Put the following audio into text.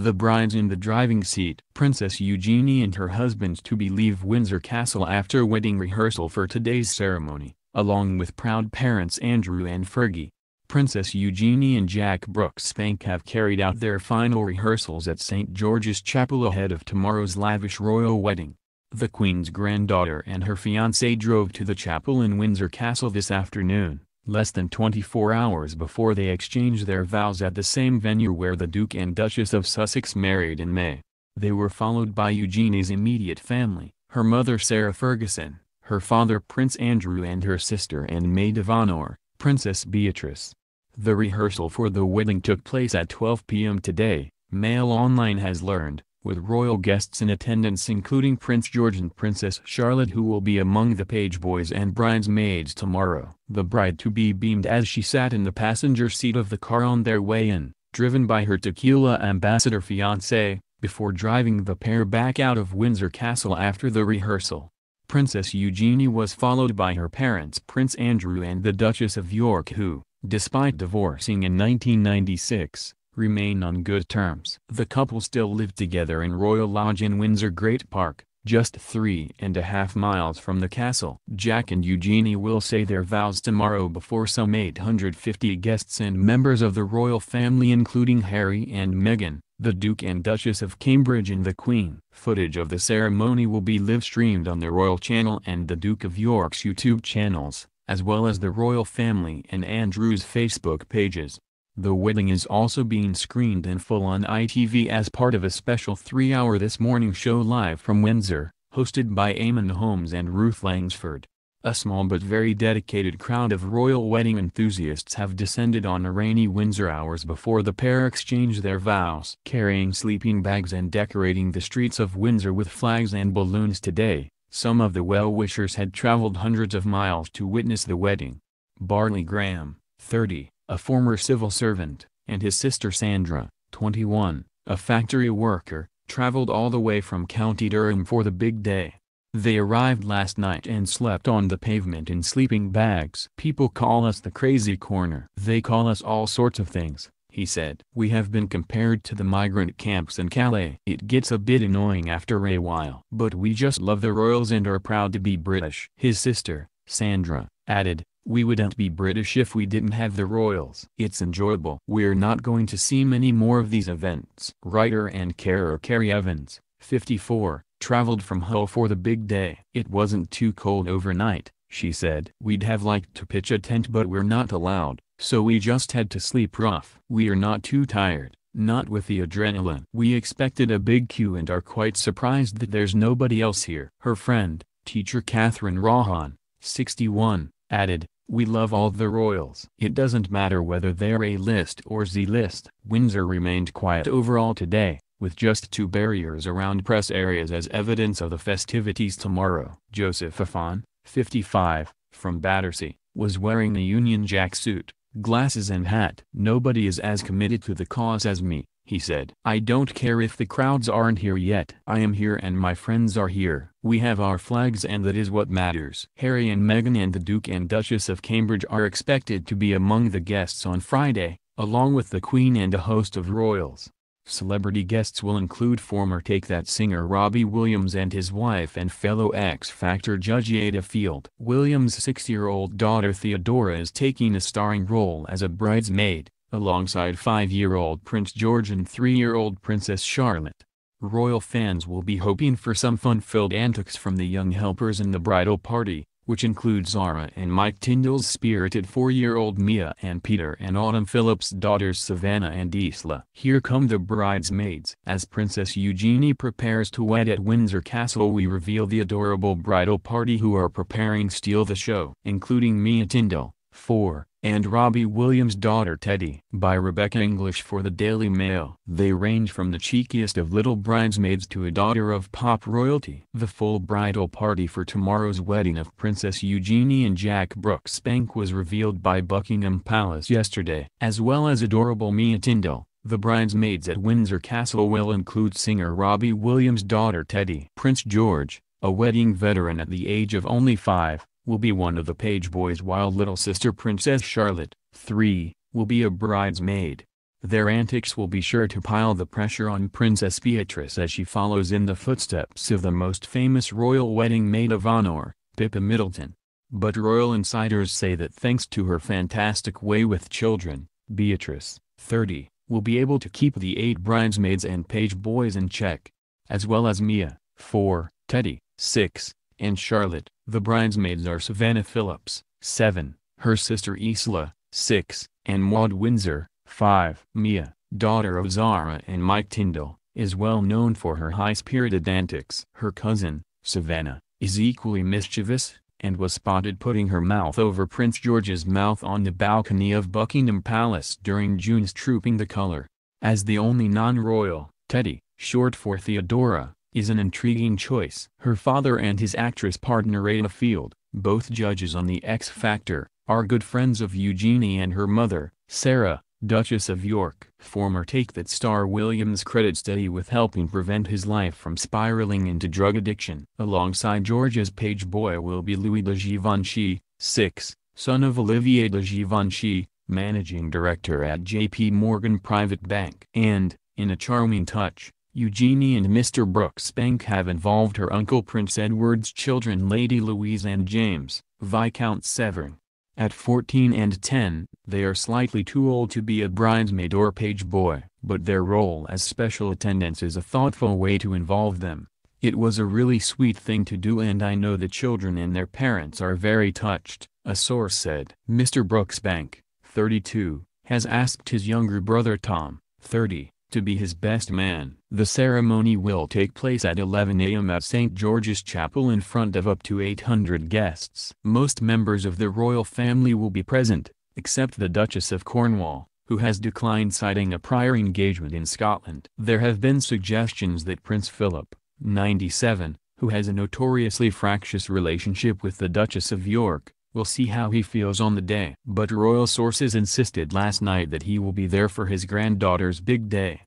The bride's in the driving seat. Princess Eugenie and her husband-to-be leave Windsor Castle after wedding rehearsal for today's ceremony, along with proud parents Andrew and Fergie. Princess Eugenie and Jack Brooksbank have carried out their final rehearsals at St. George's Chapel ahead of tomorrow's lavish royal wedding. The Queen's granddaughter and her fiancé drove to the chapel in Windsor Castle this afternoon, less than 24 hours before they exchanged their vows at the same venue where the Duke and Duchess of Sussex married in May. They were followed by Eugenie's immediate family, her mother Sarah Ferguson, her father Prince Andrew and her sister and maid of honor, Princess Beatrice. The rehearsal for the wedding took place at 12 p.m. today, Mail Online has learned, with royal guests in attendance including Prince George and Princess Charlotte, who will be among the page boys and bridesmaids tomorrow. The bride-to-be beamed as she sat in the passenger seat of the car on their way in, driven by her tequila ambassador fiancé, before driving the pair back out of Windsor Castle after the rehearsal. Princess Eugenie was followed by her parents Prince Andrew and the Duchess of York, who, despite divorcing in 1996, remain on good terms. The couple still live together in Royal Lodge in Windsor Great Park, just 3.5 miles from the castle. Jack and Eugenie will say their vows tomorrow before some 850 guests and members of the royal family including Harry and Meghan, the Duke and Duchess of Cambridge and the Queen. Footage of the ceremony will be live-streamed on the Royal Channel and the Duke of York's YouTube channels, as well as the royal family and Andrew's Facebook pages. The wedding is also being screened in full on ITV as part of a special 3-hour This Morning show live from Windsor, hosted by Eamon Holmes and Ruth Langsford. A small but very dedicated crowd of royal wedding enthusiasts have descended on a rainy Windsor hours before the pair exchange their vows. Carrying sleeping bags and decorating the streets of Windsor with flags and balloons today, some of the well-wishers had traveled hundreds of miles to witness the wedding. Bartley Graham, 30, a former civil servant, and his sister Sandra, 21, a factory worker, traveled all the way from County Durham for the big day. They arrived last night and slept on the pavement in sleeping bags. "People call us the crazy corner. They call us all sorts of things," he said. "We have been compared to the migrant camps in Calais. It gets a bit annoying after a while. But we just love the royals and are proud to be British." His sister, Sandra, added, "We wouldn't be British if we didn't have the royals. It's enjoyable. We're not going to see many more of these events." Writer and carer Carrie Evans, 54, traveled from Hull for the big day. "It wasn't too cold overnight," she said. "We'd have liked to pitch a tent but we're not allowed, so we just had to sleep rough. We're not too tired, not with the adrenaline. We expected a big queue and are quite surprised that there's nobody else here." Her friend, teacher Catherine Rahan, 61, added, "We love all the royals. It doesn't matter whether they're A-list or Z-list." Windsor remained quiet overall today, with just 2 barriers around press areas as evidence of the festivities tomorrow. Joseph Afan, 55, from Battersea, was wearing a Union Jack suit, glasses and hat. "Nobody is as committed to the cause as me," he said. "I don't care if the crowds aren't here yet. I am here and my friends are here. We have our flags and that is what matters." Harry and Meghan and the Duke and Duchess of Cambridge are expected to be among the guests on Friday, along with the Queen and a host of royals. Celebrity guests will include former Take That singer Robbie Williams and his wife and fellow X Factor judge Ada Field. Williams' 6-year-old daughter Theodora is taking a starring role as a bridesmaid, alongside 5-year-old Prince George and 3-year-old Princess Charlotte. Royal fans will be hoping for some fun-filled antics from the young helpers in the bridal party, which includes Zara and Mike Tyndall's spirited 4-year-old Mia and Peter and Autumn Phillips' daughters Savannah and Isla. Here come the bridesmaids. As Princess Eugenie prepares to wed at Windsor Castle, we reveal the adorable bridal party who are preparing to steal the show, including Mia Tyndall, 4, and Robbie Williams' daughter Teddy. By Rebecca English for the Daily Mail. They range from the cheekiest of little bridesmaids to a daughter of pop royalty. The full bridal party for tomorrow's wedding of Princess Eugenie and Jack Brooksbank was revealed by Buckingham Palace yesterday. As well as adorable Mia Tyndall, the bridesmaids at Windsor Castle will include singer Robbie Williams' daughter Teddy. Prince George, a wedding veteran at the age of only 5, will be one of the page boys, while little sister Princess Charlotte, 3, will be a bridesmaid. Their antics will be sure to pile the pressure on Princess Beatrice as she follows in the footsteps of the most famous royal wedding maid of honor, Pippa Middleton. But royal insiders say that thanks to her fantastic way with children, Beatrice, 30, will be able to keep the 8 bridesmaids and page boys in check, as well as Mia, 4, Teddy, 6, and Charlotte. The bridesmaids are Savannah Phillips, 7, her sister Isla, 6, and Maud Windsor, 5. Mia, daughter of Zara and Mike Tyndall, is well known for her high-spirited antics. Her cousin, Savannah, is equally mischievous, and was spotted putting her mouth over Prince George's mouth on the balcony of Buckingham Palace during June's Trooping the Colour. As the only non-royal, Teddy, short for Theodora, is an intriguing choice. Her father and his actress partner Ada Field, both judges on The X Factor, are good friends of Eugenie and her mother, Sarah, Duchess of York. Former Take That star Williams credits Teddy with helping prevent his life from spiraling into drug addiction. Alongside George's page boy will be Louis de Givenchy, 6, son of Olivier de Givenchy, managing director at JP Morgan Private Bank. And, in a charming touch, Eugenie and Mr. Brooksbank have involved her uncle Prince Edward's children Lady Louise and James, Viscount Severn. At 14 and 10, they are slightly too old to be a bridesmaid or page boy, but their role as special attendants is a thoughtful way to involve them. It was a really sweet thing to do, and I know the children and their parents are very touched, a source said. Mr. Brooksbank, 32, has asked his younger brother Tom, 30, to be his best man. The ceremony will take place at 11 a.m. at St. George's Chapel in front of up to 800 guests. Most members of the royal family will be present, except the Duchess of Cornwall, who has declined citing a prior engagement in Scotland. There have been suggestions that Prince Philip, 97, who has a notoriously fractious relationship with the Duchess of York, will see how he feels on the day. But royal sources insisted last night that he will be there for his granddaughter's big day.